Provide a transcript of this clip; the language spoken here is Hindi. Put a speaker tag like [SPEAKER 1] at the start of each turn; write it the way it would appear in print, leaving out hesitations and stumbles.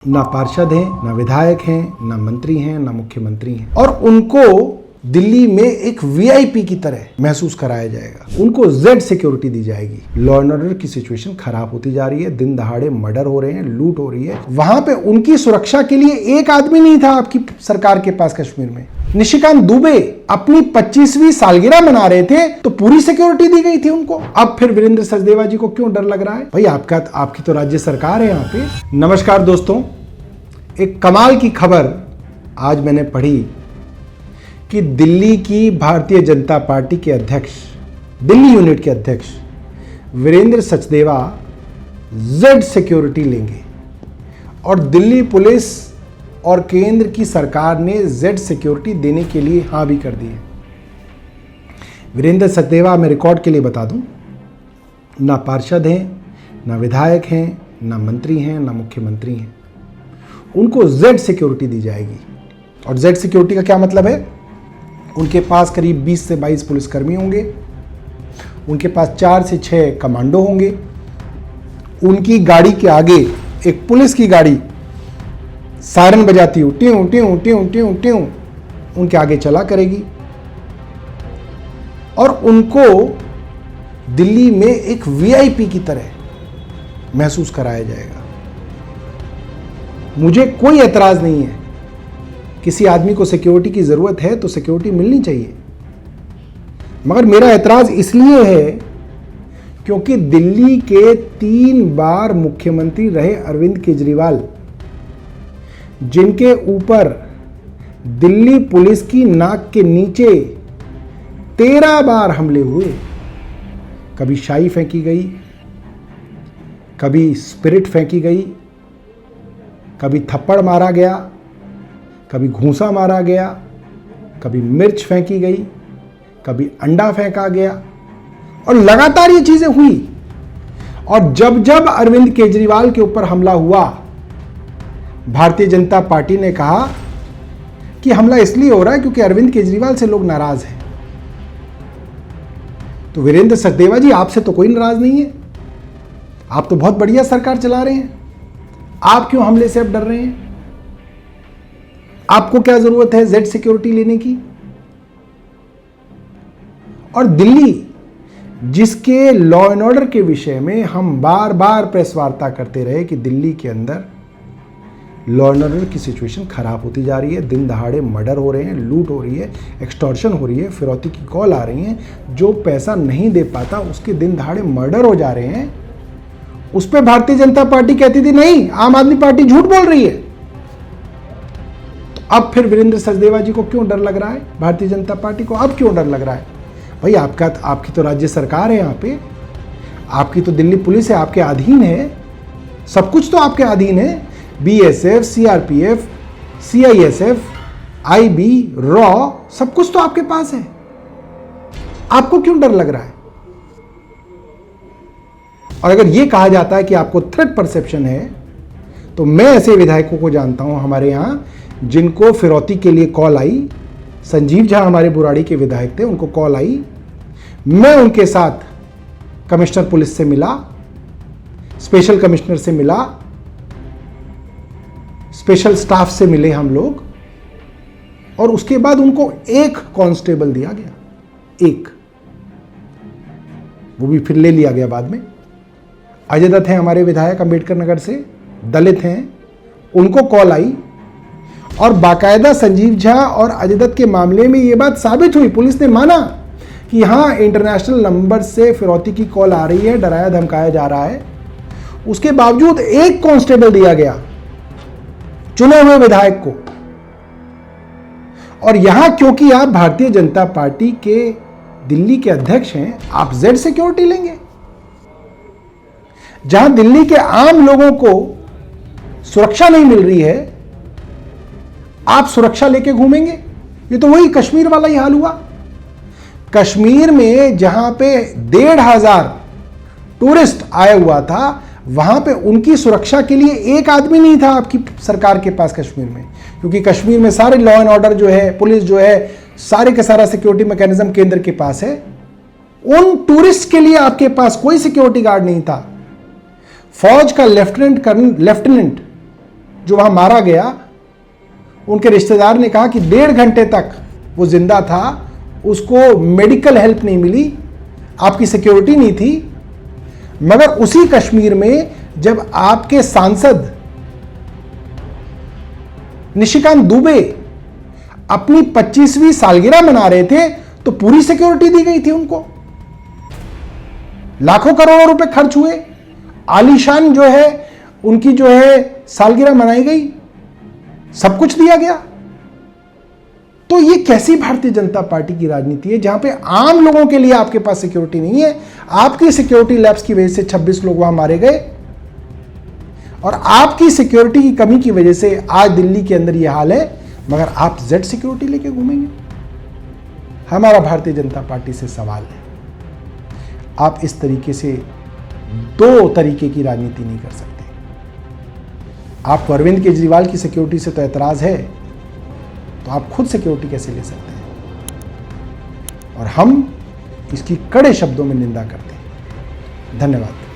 [SPEAKER 1] ना पार्षद हैं, ना विधायक हैं, ना मंत्री हैं, ना मुख्यमंत्री हैं, और उनको दिल्ली में एक वीआईपी की तरह महसूस कराया जाएगा। उनको जेड सिक्योरिटी दी जाएगी। लॉ एंड ऑर्डर की सिचुएशन खराब होती जा रही है, दिन दहाड़े मर्डर हो रहे हैं, लूट हो रही है। वहां पे उनकी सुरक्षा के लिए एक आदमी नहीं था आपकी सरकार के पास कश्मीर में। निशिकांत दुबे अपनी 25वीं सालगिरह मना रहे थे तो पूरी सिक्योरिटी दी गई थी उनको। अब फिर वीरेंद्र सचदेवा जी को क्यों डर लग रहा है? भाई आपकी तो राज्य सरकार है यहाँ पे। नमस्कार दोस्तों, एक कमाल की खबर आज मैंने पढ़ी कि दिल्ली की भारतीय जनता पार्टी के अध्यक्ष, दिल्ली यूनिट के अध्यक्ष वीरेंद्र सचदेवा जेड सिक्योरिटी लेंगे और दिल्ली पुलिस और केंद्र की सरकार ने जेड सिक्योरिटी देने के लिए हाँ भी कर दी है। वीरेंद्र सचदेवा, मैं रिकॉर्ड के लिए बता दूं, ना पार्षद हैं, ना विधायक हैं, ना मंत्री हैं, ना मुख्यमंत्री हैं। उनको जेड सिक्योरिटी दी जाएगी। और जेड सिक्योरिटी का क्या मतलब है? उनके पास करीब 20 से 22 पुलिसकर्मी होंगे, उनके पास 4 से 6 कमांडो होंगे, उनकी गाड़ी के आगे एक पुलिस की गाड़ी सायरन बजाती हो, ट्यूं ट्यूं ट्यूं ट्यूं ट्यूं, उनके आगे चला करेगी और उनको दिल्ली में एक वीआईपी की तरह महसूस कराया जाएगा। मुझे कोई एतराज नहीं है, किसी आदमी को सिक्योरिटी की जरूरत है तो सिक्योरिटी मिलनी चाहिए, मगर मेरा एतराज इसलिए है क्योंकि दिल्ली के 3 बार मुख्यमंत्री रहे अरविंद केजरीवाल, जिनके ऊपर दिल्ली पुलिस की नाक के नीचे 13 बार हमले हुए, कभी शाई फेंकी गई, कभी स्पिरिट फेंकी गई, कभी थप्पड़ मारा गया, कभी घूंसा मारा गया, कभी मिर्च फेंकी गई, कभी अंडा फेंका गया, और लगातार ये चीजें हुई। और जब जब अरविंद केजरीवाल के ऊपर हमला हुआ, भारतीय जनता पार्टी ने कहा कि हमला इसलिए हो रहा है क्योंकि अरविंद केजरीवाल से लोग नाराज हैं। तो वीरेंद्र सचदेवा जी, आपसे तो कोई नाराज नहीं है, आप तो बहुत बढ़िया सरकार चला रहे हैं, आप क्यों हमले से अब डर रहे हैं? आपको क्या जरूरत है जेड सिक्योरिटी लेने की? और दिल्ली, जिसके लॉ एंड ऑर्डर के विषय में हम बार बार प्रेस वार्ता करते रहे कि दिल्ली के अंदर लॉ एंड ऑर्डर की सिचुएशन खराब होती जा रही है, दिन दहाड़े मर्डर हो रहे हैं, लूट हो रही है, एक्सटॉर्शन हो रही है, फिरौती की कॉल आ रही है, जो पैसा नहीं दे पाता उसके दिन दहाड़े मर्डर हो जा रहे हैं, उस पर भारतीय जनता पार्टी कहती थी नहीं, आम आदमी पार्टी झूठ बोल रही है। तो अब फिर वीरेंद्र सचदेवा जी को क्यों डर लग रहा है? भारतीय जनता पार्टी को अब क्यों डर लग रहा है? भाई आपकी तो राज्य सरकार है यहाँ पे, आपकी तो दिल्ली पुलिस है, आपके अधीन है, सब कुछ तो आपके अधीन है। BSF, CRPF, CISF, IB, raw, सब कुछ तो आपके पास है। आपको क्यों डर लग रहा है? और अगर यह कहा जाता है कि आपको थ्रेट परसेप्शन है, तो मैं ऐसे विधायकों को जानता हूं हमारे यहां जिनको फिरौती के लिए कॉल आई। संजीव झा हमारे बुराड़ी के विधायक थे, उनको कॉल आई, मैं उनके साथ कमिश्नर पुलिस से मिला, स्पेशल कमिश्नर से मिला, स्पेशल स्टाफ से मिले हम लोग, और उसके बाद उनको 1 कांस्टेबल दिया गया, 1, वो भी फिर ले लिया गया बाद में। अजय दत्त हैं हमारे विधायक अंबेडकर नगर से, दलित हैं, उनको कॉल आई और बाकायदा संजीव झा और अजय दत्त के मामले में यह बात साबित हुई, पुलिस ने माना कि हाँ इंटरनेशनल नंबर से फिरौती की कॉल आ रही है, डराया धमकाया जा रहा है। उसके बावजूद 1 कांस्टेबल दिया गया चुने हुए विधायक को। और यहां क्योंकि आप भारतीय जनता पार्टी के दिल्ली के अध्यक्ष हैं, आप जेड सिक्योरिटी लेंगे। जहां दिल्ली के आम लोगों को सुरक्षा नहीं मिल रही है, आप सुरक्षा लेके घूमेंगे। ये तो वही कश्मीर वाला ही हाल हुआ। कश्मीर में जहां पे 1,500 टूरिस्ट आया हुआ था, वहां पे उनकी सुरक्षा के लिए एक आदमी नहीं था आपकी सरकार के पास कश्मीर में, क्योंकि कश्मीर में सारे लॉ एंड ऑर्डर जो है, पुलिस जो है, सारे के सारा सिक्योरिटी मैकेनिज्म केंद्र के पास है। उन टूरिस्ट के लिए आपके पास कोई सिक्योरिटी गार्ड नहीं था। फौज का लेफ्टिनेंट जो वहां मारा गया, उनके रिश्तेदार ने कहा कि 1.5 घंटे तक वो जिंदा था, उसको मेडिकल हेल्प नहीं मिली, आपकी सिक्योरिटी नहीं थी। मगर उसी कश्मीर में जब आपके सांसद निशिकांत दुबे अपनी 25वीं सालगिरह मना रहे थे तो पूरी सिक्योरिटी दी गई थी उनको। लाखों करोड़ों रुपए खर्च हुए, आलीशान जो है उनकी जो है सालगिरह मनाई गई, सब कुछ दिया गया। तो ये कैसी भारतीय जनता पार्टी की राजनीति है जहां पे आम लोगों के लिए आपके पास सिक्योरिटी नहीं है? आपकी सिक्योरिटी लैप्स की वजह से 26 लोग वहां मारे गए और आपकी सिक्योरिटी की कमी की वजह से आज दिल्ली के अंदर यह हाल है, मगर आप जेड सिक्योरिटी लेके घूमेंगे। हमारा भारतीय जनता पार्टी से सवाल है, आप इस तरीके से 2 तरीके की राजनीति नहीं कर सकते। आपको अरविंद केजरीवाल की सिक्योरिटी से तो एतराज है, तो आप खुद सिक्योरिटी कैसे ले सकते हैं? और हम इसकी कड़े शब्दों में निंदा करते हैं। धन्यवाद।